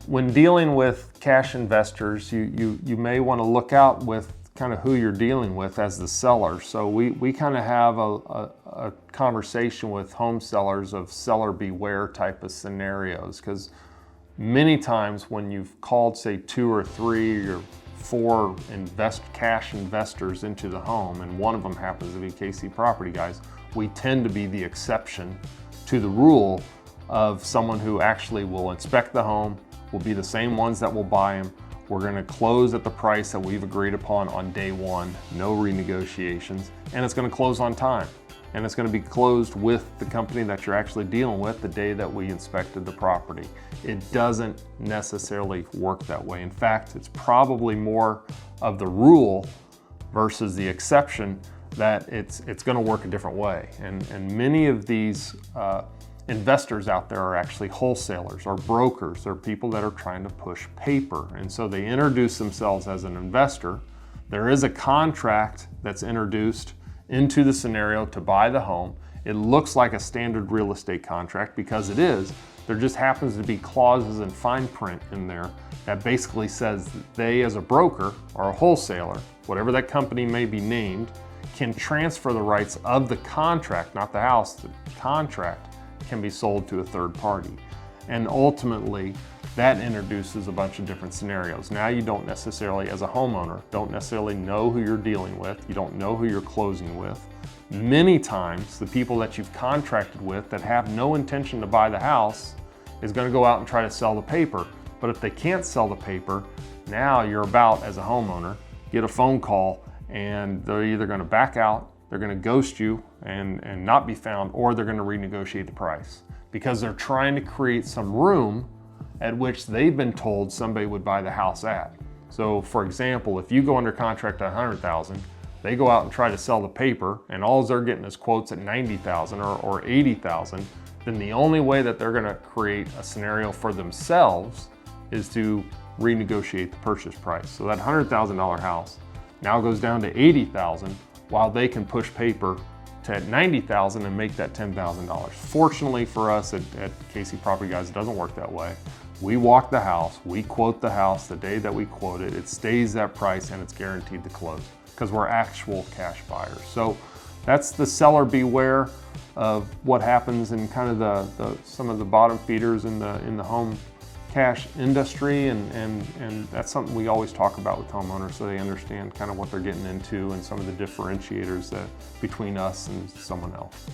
When dealing with cash investors, you may want to look out with kind of who you're dealing with as the seller. So we kind of have a conversation with home sellers of seller beware type of scenarios, because many times when you've called, say, 2 or 3 or 4 cash investors into the home, and one of them happens to be KC Property Guys, we tend to be the exception to the rule of someone who actually will inspect the home, will be the same ones that will buy them. We're going to close at the price that we've agreed upon on day one, no renegotiations, and it's going to close on time. And it's going to be closed with the company that you're actually dealing with the day that we inspected the property. It doesn't necessarily work that way. In fact, it's probably more of the rule versus the exception that it's going to work a different way. And many of these investors out there are actually wholesalers or brokers. They're people that are trying to push paper. And so they introduce themselves as an investor. There is a contract that's introduced into the scenario to buy the home. It looks like a standard real estate contract because it is. There just happens to be clauses and fine print in there that basically says that they, as a broker or a wholesaler, whatever that company may be named, can transfer the rights of the contract, not the house. The contract can be sold to a third party. And ultimately, that introduces a bunch of different scenarios. Now you don't necessarily, as a homeowner, don't necessarily know who you're dealing with. You don't know who you're closing with. Many times, the people that you've contracted with that have no intention to buy the house is going to go out and try to sell the paper. But if they can't sell the paper, now you're about, as a homeowner, get a phone call and they're either going to back out, they're going to ghost you and not be found, or they're going to renegotiate the price because they're trying to create some room at which they've been told somebody would buy the house at. So for example, if you go under contract at $100,000, they go out and try to sell the paper and all they're getting is quotes at $90,000 or $80,000, then the only way that they're gonna create a scenario for themselves is to renegotiate the purchase price. So that $100,000 house now goes down to $80,000 while they can push paper to $90,000 and make that $10,000. Fortunately for us at KC Property Guys, it doesn't work that way. We walk the house, we quote the house the day that we quote it, it stays that price and it's guaranteed to close because we're actual cash buyers. So that's the seller beware of what happens in kind of some of the bottom feeders in the home cash industry, and that's something we always talk about with homeowners so they understand kind of what they're getting into and some of the differentiators between us and someone else.